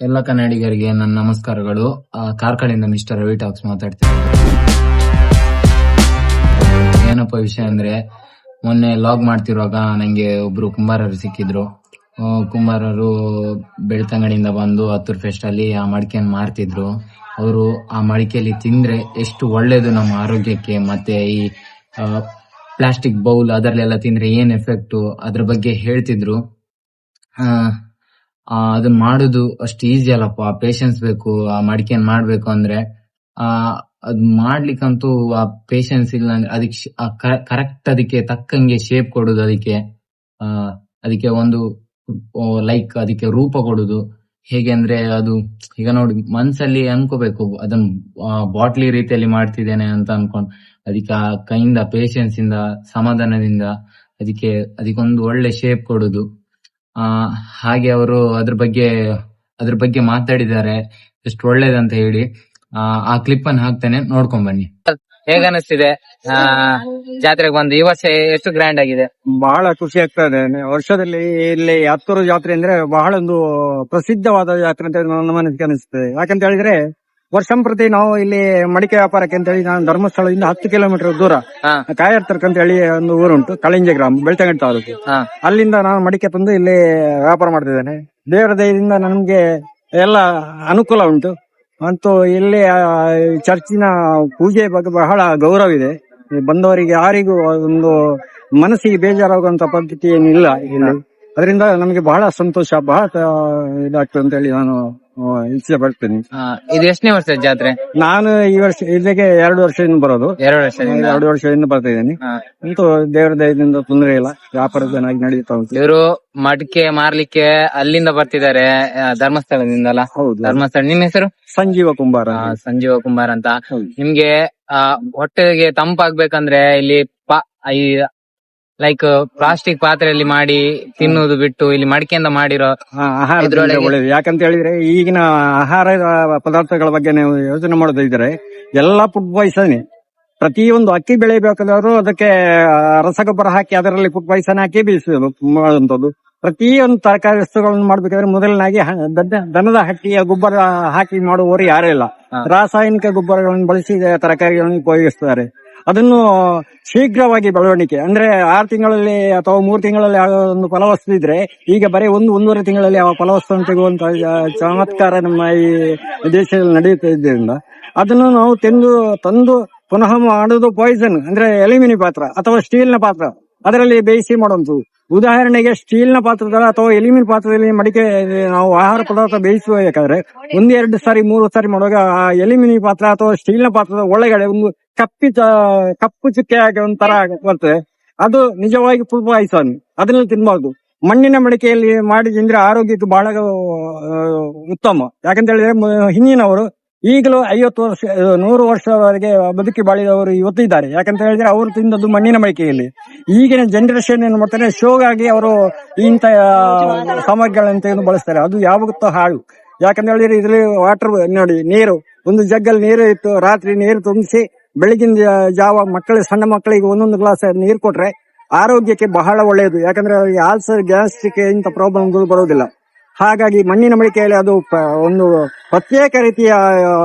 ಎಲ್ಲ ಕನ್ನಡಿಗರಿಗೆ ನನ್ನ ನಮಸ್ಕಾರಗಳು. ಕಾರ್ಕಳಿಂದ ಮಿಸ್ಟರ್ ರವಿ ಟಾಕ್ಸ್ ಮಾತಾಡ್ತೀನಿ. ಏನಪ್ಪ ವಿಷಯ ಅಂದ್ರೆ, ಮೊನ್ನೆ ಲಾಗ್ ಮಾಡ್ತಿರುವಾಗ ನಂಗೆ ಒಬ್ರು ಕುಂಬಾರರು ಸಿಕ್ಕಿದ್ರು. ಕುಂಬಾರರು ಬೆಳ್ತಂಗಡಿಯಿಂದ ಬಂದು ಹತ್ತೂರ್ ಫೆಸ್ಟ್ ಅಲ್ಲಿ ಆ ಮಡಿಕೆಯನ್ನು ಮಾರ್ತಿದ್ರು. ಅವರು ಆ ಮಡಿಕೆಯಲ್ಲಿ ತಿಂದ್ರೆ ಎಷ್ಟು ಒಳ್ಳೇದು ನಮ್ಮ ಆರೋಗ್ಯಕ್ಕೆ, ಮತ್ತೆ ಈ ಪ್ಲಾಸ್ಟಿಕ್ ಬೌಲ್ ಅದರಲ್ಲೆಲ್ಲ ತಿಂದ್ರೆ ಏನ್ ಎಫೆಕ್ಟ್ ಅದ್ರ ಬಗ್ಗೆ ಹೇಳ್ತಿದ್ರು. ಅದನ್ನ ಮಾಡುದು ಅಷ್ಟು ಈಸಿ ಅಲ್ಲಪ್ಪ, ಪೇಶನ್ಸ್ ಬೇಕು. ಆ ಮಡಿಕೆನ್ ಮಾಡ್ಬೇಕು ಅಂದ್ರೆ ಅದ್ ಮಾಡ್ಲಿಕ್ಕಂತೂ ಆ ಪೇಶನ್ಸ್ ಇಲ್ಲ ಅಂದ್ರೆ ಅದಕ್ಕೆ ಕರೆಕ್ಟ್ ಅದಕ್ಕೆ ತಕ್ಕಂಗೆ ಶೇಪ್ ಕೊಡುದು, ಅದಕ್ಕೆ ಒಂದು ಲೈಕ್ ಅದಕ್ಕೆ ರೂಪ ಕೊಡುದು. ಹೇಗೆ ಅಂದ್ರೆ, ಅದು ಈಗ ನೋಡಿ ಮನ್ಸಲ್ಲಿ ಅನ್ಕೋಬೇಕು ಅದನ್ನ ಬಾಟ್ಲಿ ರೀತಿಯಲ್ಲಿ ಮಾಡ್ತಿದ್ದೇನೆ ಅಂತ ಅನ್ಕೊಂಡ್ ಅದಕ್ಕೆ ಆ ಕೈಯಿಂದ ಪೇಶನ್ಸ್ ಇಂದ ಸಮಾಧಾನದಿಂದ ಅದಕ್ಕೊಂದು ಒಳ್ಳೆ ಶೇಪ್ ಕೊಡುದು. ಹಾಗೆ ಅವರು ಅದ್ರ ಬಗ್ಗೆ ಮಾತಾಡಿದ್ದಾರೆ, ಎಷ್ಟು ಒಳ್ಳೇದಂತ ಹೇಳಿ. ಆ ಕ್ಲಿಪ್ ಅನ್ನು ಹಾಕ್ತೇನೆ, ನೋಡ್ಕೊಂಡ್ ಬನ್ನಿ. ಹೇಗನ್ನಿಸ್ತಿದೆ ಜಾತ್ರೆಗೆ ಬಂದು? ಈ ವರ್ಷ ಎಷ್ಟು ಗ್ರ್ಯಾಂಡ್ ಆಗಿದೆ? ಬಹಳ ಖುಷಿ ಆಗ್ತಾ ಇದೆ. ವರ್ಷದಲ್ಲಿ ಇಲ್ಲಿ ಹತ್ತೂರು ಜಾತ್ರೆ ಅಂದ್ರೆ ಬಹಳ ಒಂದು ಪ್ರಸಿದ್ಧವಾದ ಜಾತ್ರೆ ಅಂತ ನನ್ನ ಮನಸ್ಸಿಗೆ ಅನಿಸ್ತದೆ. ಯಾಕಂತ ಹೇಳಿದ್ರೆ ವರ್ಷಂಪ್ರತಿ ನಾವು ಇಲ್ಲಿ ಮಡಿಕೆ ವ್ಯಾಪಾರಕ್ಕೆ ಅಂತ ಹೇಳಿ ನಾನು ಧರ್ಮಸ್ಥಳದಿಂದ 10 ಕಿಲೋಮೀಟರ್ ದೂರ ಕಾಯರ್ತರ್ಕ ಅಂತ ಹೇಳಿ ಒಂದು ಊರುಂಟು, ಕಳಿಂಜೆ ಗ್ರಾಮ, ಬೆಳ್ತಂಗಡಿ ತಾಲೂಕು. ಅಲ್ಲಿಂದ ನಾನು ಮಡಿಕೆ ತಂದು ಇಲ್ಲಿ ವ್ಯಾಪಾರ ಮಾಡ್ತಿದ್ದೇನೆ. ದೇವರ ದಯದಿಂದ ನಮ್ಗೆ ಎಲ್ಲ ಅನುಕೂಲ ಉಂಟು. ಮತ್ತು ಇಲ್ಲಿ ಚರ್ಚಿನ ಪೂಜೆ ಬಗ್ಗೆ ಬಹಳ ಗೌರವ ಇದೆ. ಬಂದವರಿಗೆ ಯಾರಿಗೂ ಒಂದು ಮನಸ್ಸಿಗೆ ಬೇಜಾರಾಗುವಂತ ಪದ್ಧತಿ ಏನಿಲ್ಲ ಇಲ್ಲಿ. ಅದರಿಂದ ನಮಗೆ ಬಹಳ ಸಂತೋಷ, ಬಹಳ ಇದಾಗ್ತದೆ ಅಂತ ಹೇಳಿ ನಾನು ಇಚ್ಛೆ ಪಡ್ತೇನೆ. ಇದು ಎಷ್ಟನೇ ವರ್ಷ ಜಾತ್ರೆ? ನಾನು ಈ ವರ್ಷ ಇಲ್ಲಿಗೆ 2 ವರ್ಷದಿಂದ ಬರೋದು. 2 ವರ್ಷದಿಂದ ಬರ್ತಾ ಇದ್ದೇನೆ. ಅಂತೂ ದೇವರ ದಯದಿಂದ ತೊಂದರೆ ಇಲ್ಲ, ವ್ಯಾಪಾರ ಚೆನ್ನಾಗಿ ನಡೀತಾ ಉಂಟು. ಇವರು ಮಡಿಕೆ ಮಾರ್ಲಿಕ್ಕೆ ಅಲ್ಲಿಂದ ಬರ್ತಿದ್ದಾರೆ, ಧರ್ಮಸ್ಥಳದಿಂದಲ್ಲ? ಹೌದು, ಧರ್ಮಸ್ಥಳ. ನಿಮ್ಮ ಹೆಸರು? ಸಂಜೀವ ಕುಂಬಾರ. ಸಂಜೀವ ಕುಂಬಾರ ಅಂತ. ನಿಮ್ಗೆ ಹೊಟ್ಟೆಗೆ ತಂಪಾಗ್ಬೇಕಂದ್ರೆ ಇಲ್ಲಿ ಲೈಕ್ ಪ್ಲಾಸ್ಟಿಕ್ ಪಾತ್ರೆಯಲ್ಲಿ ಮಾಡಿ ತಿನ್ನುವುದು ಬಿಟ್ಟು ಇಲ್ಲಿ ಮಡಿಕೆಯಿಂದ ಮಾಡಿರೋ ಆಹಾರ ಒಳ್ಳೇದು. ಯಾಕಂತ ಹೇಳಿದ್ರೆ ಈಗಿನ ಆಹಾರ ಪದಾರ್ಥಗಳ ಬಗ್ಗೆ ನೀವು ಯೋಚನೆ ಮಾಡೋದಿದ್ರೆ ಎಲ್ಲಾ ಫುಡ್ ಪಾಯ್ಸನ್. ಪ್ರತಿಯೊಂದು ಅಕ್ಕಿ ಬೆಳೆಯಬೇಕಾದ್ರು ಅದಕ್ಕೆ ರಸಗೊಬ್ಬರ ಹಾಕಿ ಅದರಲ್ಲಿ ಫುಡ್ ಪಾಯ್ಸನ್ ಹಾಕಿ ಬೇಯಿಸೋದು ಮಾಡುವಂತದ್ದು. ಪ್ರತಿಯೊಂದು ತರಕಾರಿ ವಸ್ತುಗಳನ್ನು ಮಾಡ್ಬೇಕಾದ್ರೆ ಮೊದಲನಾಗಿ ದನದ ಹಟ್ಟಿಯ ಗೊಬ್ಬರ ಹಾಕಿ ಮಾಡುವವರು ಯಾರೇ ಇಲ್ಲ. ರಾಸಾಯನಿಕ ಗೊಬ್ಬರಗಳನ್ನು ಬಳಸಿ ತರಕಾರಿಗಳನ್ನು ಉಪಯೋಗಿಸ್ತಾರೆ. ಅದನ್ನು ಶೀಘ್ರವಾಗಿ ಬೆಳವಣಿಗೆ ಅಂದ್ರೆ 6 ತಿಂಗಳಲ್ಲಿ ಅಥವಾ 3 ತಿಂಗಳಲ್ಲಿ ಒಂದು ಫಲವಸ್ತು ಇದ್ರೆ ಈಗ ಬರೀ 1-1.5 ತಿಂಗಳಲ್ಲಿ ಆ ಫಲವಸ್ತುವನ್ನು ತೆಗುವಂತ ಚಮತ್ಕಾರ ನಮ್ಮ ಈ ದೇಶದಲ್ಲಿ ನಡೆಯುತ್ತಾ ಇದ್ದರಿಂದ ಅದನ್ನು ನಾವು ತಂದು ಪುನಃ ಮಾಡುವುದು ಪಾಯ್ಸನ್. ಅಂದ್ರೆ ಅಲ್ಯೂಮಿನಿಯಂ ಪಾತ್ರ ಅಥವಾ ಸ್ಟೀಲ್ ನ ಪಾತ್ರ ಅದರಲ್ಲಿ ಬೇಯಿಸಿ ಮಾಡುವಂಥದ್ದು. ಉದಾಹರಣೆಗೆ ಸ್ಟೀಲ್ ನ ಪಾತ್ರದಲ್ಲಿ ಅಥವಾ ಅಲ್ಯೂಮಿನಿಯಂ ಪಾತ್ರದಲ್ಲಿ ಮಡಿಕೆ ನಾವು ಆಹಾರ ಪದಾರ್ಥ ಬೇಯಿಸಬೇಕಾದ್ರೆ 1-2 ಸಾರಿ 3 ಸಾರಿ ಮಾಡುವಾಗ ಆ ಅಲ್ಯೂಮಿನಿಯಂ ಪಾತ್ರ ಅಥವಾ ಸ್ಟೀಲ್ ನ ಪಾತ್ರದ ಒಳಗಡೆ ಒಂದು ಕಪ್ಪು ಚುಕ್ಕೆ ಆಗಿ ಒಂಥರ ಬರ್ತದೆ. ಅದು ನಿಜವಾಗಿ ಫುಡ್ ಪಾಯ್ಸನ್. ಅದನ್ನ ತಿನ್ಬಾರ್ದು. ಮಣ್ಣಿನ ಮಡಿಕೆಯಲ್ಲಿ ಮಾಡಿ ತಿಂದ್ರೆ ಆರೋಗ್ಯಕ್ಕೆ ಬಹಳ ಉತ್ತಮ. ಯಾಕಂತ ಹೇಳಿದ್ರೆ ಹಿಂದಿನವರು ಈಗಲೂ 50 ವರ್ಷ 100 ವರ್ಷದವರೆಗೆ ಬದುಕಿ ಬಾಳಿದವರು ಇವತ್ತಿದ್ದಾರೆ. ಯಾಕಂತ ಹೇಳಿದ್ರೆ ಅವರು ತಿಂದದ್ದು ಮಣ್ಣಿನ ಮಡಿಕೆಯಲ್ಲಿ. ಈಗಿನ ಜನರೇಷನ್ ಏನ್ ಮಾಡ್ತಾರೆ, ಶೋಗಾಗಿ ಅವರು ಇಂಥ ಸಾಮಗ್ರಿಗಳಂತ ಬಳಸ್ತಾರೆ. ಅದು ಯಾವತ್ತೂ ಹಾಳು. ಯಾಕಂತ ಹೇಳಿದ್ರೆ ಇದ್ರಲ್ಲಿ ವಾಟರ್ ನೋಡಿ, ನೀರು ಒಂದು ಜಗ್ಗಲ್ಲಿ ನೀರು ಇತ್ತು, ರಾತ್ರಿ ನೀರು ತುಂಬಿಸಿ ಬೆಳಗಿನ ಜಾವ ಸಣ್ಣ ಮಕ್ಕಳಿಗೆ 1 ಗ್ಲಾಸ್ ನೀರು ಕೊಟ್ರೆ ಆರೋಗ್ಯಕ್ಕೆ ಬಹಳ ಒಳ್ಳೆಯದು. ಯಾಕಂದ್ರೆ ಅವರಿಗೆ ಆಲ್ಸರ್, ಗ್ಯಾಸ್ಟ್ರಿಕ್ ಇಂಥ ಪ್ರಾಬ್ಲಮ್ಗಳು ಬರೋದಿಲ್ಲ. ಹಾಗಾಗಿ ಮಣ್ಣಿನ ಮಡಿಕೆಯಲ್ಲಿ ಅದು ಒಂದು ಪ್ರತ್ಯೇಕ ರೀತಿಯ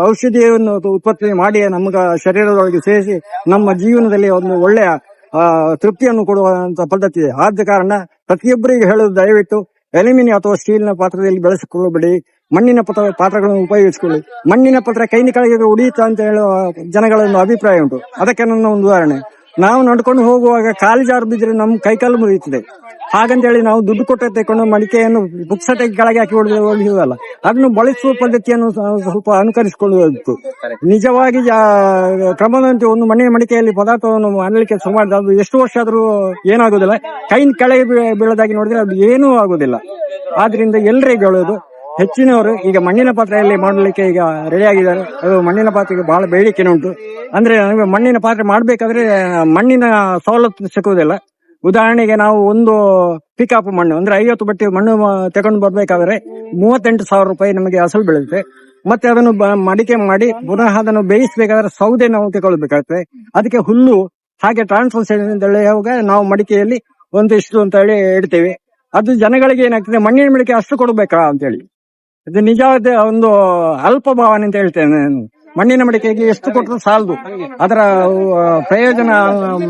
ಔಷಧಿಯನ್ನು ಉತ್ಪತ್ತಿ ಮಾಡಿ ನಮ್ಗ ಶರೀರದೊಳಗೆ ಸೇರಿಸಿ ನಮ್ಮ ಜೀವನದಲ್ಲಿ ಒಂದು ಒಳ್ಳೆಯ ತೃಪ್ತಿಯನ್ನು ಕೊಡುವಂತ ಪದ್ಧತಿ ಇದೆ. ಆದ ಕಾರಣ ಪ್ರತಿಯೊಬ್ಬರಿಗೆ ಹೇಳೋದು, ದಯವಿಟ್ಟು ಅಲ್ಯೂಮಿನಿಯಂ ಅಥವಾ ಸ್ಟೀಲ್ ನ ಪಾತ್ರದಲ್ಲಿ ಬೆಳೆಸಿಕೊಳ್ಳಬೇಡಿ, ಮಣ್ಣಿನ ಪಾತ್ರಗಳನ್ನು ಉಪಯೋಗಿಸಿಕೊಳ್ಳಿ. ಮಣ್ಣಿನ ಪಾತ್ರ ಕೈನ ಕೆಳಗೆ ಉಳಿಯುತ್ತಾ ಅಂತ ಹೇಳುವ ಜನಗಳೊಂದು ಅಭಿಪ್ರಾಯ ಉಂಟು. ಅದಕ್ಕೆ ನನ್ನ ಒಂದು ಉದಾಹರಣೆ, ನಾವು ನಡ್ಕೊಂಡು ಹೋಗುವಾಗ ಕಾಲು ಜಾರು ಬಿದ್ದರೆ ನಮ್ ಕೈಕಾಲು ಮುರಿಯುತ್ತದೆ. ಹಾಗಂತೇಳಿ ನಾವು ದುಡ್ಡು ಕೊಟ್ಟು ತೆಕೊಂಡು ಮಡಿಕೆಯನ್ನು ಪುಕ್ಸಟೆ ಕೆಳಗೆ ಹಾಕಿ ಹೊಡೆಯುವುದಲ್ಲ, ಅದನ್ನು ಬಳಸುವ ಪದ್ಧತಿಯನ್ನು ಸ್ವಲ್ಪ ಅನುಕರಿಸಿಕೊಳ್ಳುವುದು. ನಿಜವಾಗಿ ಕ್ರಮದಂತೆ ಒಂದು ಮಣ್ಣಿನ ಮಡಿಕೆಯಲ್ಲಿ ಪದಾರ್ಥವನ್ನು ಮಾಡಲಿಕ್ಕೆ ಸುಮಾರು ಅದು ಎಷ್ಟು ವರ್ಷ ಆದ್ರೂ ಏನಾಗುದಿಲ್ಲ. ಕೈನ ಕೆಳಗೆ ಬೀಳೋದಾಗಿ ನೋಡಿದ್ರೆ ಅದು ಏನೂ ಆಗುದಿಲ್ಲ. ಆದ್ರಿಂದ ಎಲ್ಲರಿಗೆ ಹೇಳೋದು, ಹೆಚ್ಚಿನವರು ಈಗ ಮಣ್ಣಿನ ಪಾತ್ರೆಯಲ್ಲಿ ಮಾಡಲಿಕ್ಕೆ ಈಗ ರೆಡಿ ಆಗಿದ್ದಾರೆ. ಅದು ಮಣ್ಣಿನ ಪಾತ್ರೆಗೆ ಬಹಳ ಬೇಡಿಕೆ ಉಂಟು. ಅಂದ್ರೆ ನಮಗೆ ಮಣ್ಣಿನ ಪಾತ್ರೆ ಮಾಡ್ಬೇಕಾದ್ರೆ ಮಣ್ಣಿನ ಸವಲತ್ತು ಸಿಕ್ಕುವುದಿಲ್ಲ. ಉದಾಹರಣೆಗೆ ನಾವು ಒಂದು ಪಿಕಪ್ ಮಣ್ಣು ಅಂದ್ರೆ 50 ಬಟ್ಟೆ ಮಣ್ಣು ತಗೊಂಡು ಬರ್ಬೇಕಾದ್ರೆ 38,000 ರೂಪಾಯಿ ನಮಗೆ ಅಸಲು ಬೀಳುತ್ತೆ. ಮತ್ತೆ ಅದನ್ನು ಮಡಿಕೆ ಮಾಡಿ ಪುನಃ ಅದನ್ನು ಬೇಯಿಸಬೇಕಾದ್ರೆ ಸೌದೆ ನಾವು ತಗೊಳ್ಬೇಕಾಗ್ತದೆ. ಅದಕ್ಕೆ ಹುಲ್ಲು ಹಾಗೆ ಟ್ರಾನ್ಸ್ಪೋರ್ಟೇಷನ್ ಅಂತ ಹೇಳುವಾಗ ನಾವು ಮಡಿಕೆಯಲ್ಲಿ ಒಂದಿಷ್ಟು ಅಂತ ಹೇಳಿ ಇಡ್ತೇವೆ. ಅದು ಜನಗಳಿಗೆ ಏನಾಗ್ತದೆ, ಮಣ್ಣಿನ ಮಡಿಕೆ ಅಷ್ಟು ಕೊಡ್ಬೇಕಾ ಅಂತ ಹೇಳಿ ಇದು ನಿಜವಾದ ಒಂದು ಅಲ್ಪ ಭಾವನೆ ಅಂತ ಹೇಳ್ತೇನೆ ನಾನು. ಮಣ್ಣಿನ ಮಡಿಕೆಗೆ ಎಷ್ಟು ಕೊಟ್ಟರು ಸಾಲದು, ಅದರ ಪ್ರಯೋಜನ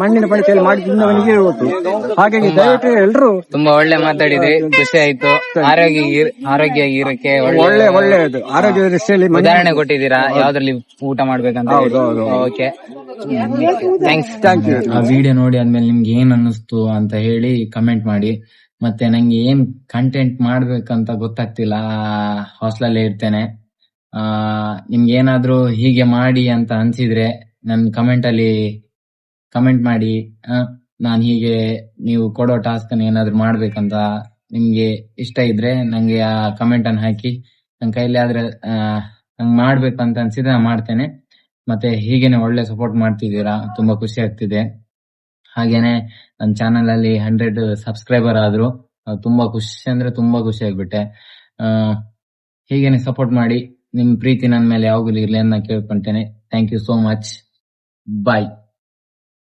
ಮಣ್ಣಿನ ಮಡಿಕೆಯಲ್ಲಿ ಮಾಡಿ ತಿನ್ನವನಿಗೆ ಇರುವುದು. ಹಾಗಾಗಿ ದಯವಿಟ್ಟು ಎಲ್ಲರೂ ತುಂಬಾ ಒಳ್ಳೆ ಮಾತಾಡಿದ್ರಿ, ಖುಷಿ ಆಯ್ತು. ಆರೋಗ್ಯ ಇರಕ್ಕೆ ಒಳ್ಳೆಯದು ಆರೋಗ್ಯ ದೃಷ್ಟಿಯಲ್ಲಿ ಉದಾಹರಣೆ ಕೊಟ್ಟಿದ್ದೀರಾ ಯಾವ್ದ್ರಲ್ಲಿ ಊಟ ಮಾಡ್ಬೇಕಂತ. Okay, thanks. ಆ ವಿಡಿಯೋ ನೋಡಿ ಆದ್ಮೇಲೆ ನಿಮ್ಗೆ ಏನ್ ಅನ್ನಿಸ್ತು ಅಂತ ಹೇಳಿ ಕಮೆಂಟ್ ಮಾಡಿ. ಮತ್ತೆ ನಂಗೆ ಏನ್ ಕಂಟೆಂಟ್ ಮಾಡ್ಬೇಕಂತ ಗೊತ್ತಾಗ್ತಿಲ್ಲ, ಹಾಸ್ಟೆಲಲ್ಲೇ ಇರ್ತೇನೆ. ನಿಮ್ಗೆ ಏನಾದ್ರೂ ಹೀಗೆ ಮಾಡಿ ಅಂತ ಅನ್ಸಿದ್ರೆ ನನ್ ಕಮೆಂಟ್ ಅಲ್ಲಿ ಕಮೆಂಟ್ ಮಾಡಿ. ನಾನ್ ಹೀಗೆ ನೀವು ಕೊಡೋ ಟಾಸ್ಕ್ ಏನಾದ್ರು ಮಾಡ್ಬೇಕಂತ ನಿಮ್ಗೆ ಇಷ್ಟ ಇದ್ರೆ ನಂಗೆ ಆ ಕಮೆಂಟ್ ಅನ್ನು ಹಾಕಿ. ನನ್ ಕೈಲಿ ಆದ್ರೆ ನಂಗೆ ಮಾಡ್ಬೇಕಂತ ಅನ್ಸಿದ್ರೆ ನಾನು ಮಾಡ್ತೇನೆ. ಮತ್ತೆ ಹೀಗೇನೆ ಒಳ್ಳೆ ಸಪೋರ್ಟ್ ಮಾಡ್ತಿದ್ದೀರಾ, ತುಂಬಾ ಖುಷಿ ಆಗ್ತಿದೆ. ಹಾಗೇನೆ ನನ್ನ ಚಾನಲ್ ಅಲ್ಲಿ 100 ಸಬ್ಸ್ಕ್ರೈಬರ್ ಆದ್ರು, ತುಂಬಾ ಖುಷಿ ಅಂದ್ರೆ ತುಂಬಾ ಖುಷಿ ಆಗ್ಬಿಟ್ಟೆ. ಹೀಗೇನೆ ಸಪೋರ್ಟ್ ಮಾಡಿ. ನಿಮ್ ಪ್ರೀತಿ ನನ್ನ ಮೇಲೆ ಯಾವಾಗಲೂ ಇರ್ಲಿ ಅಂತ ಕೇಳ್ಕೊಂತೇನೆ. Thank you so much. Bye.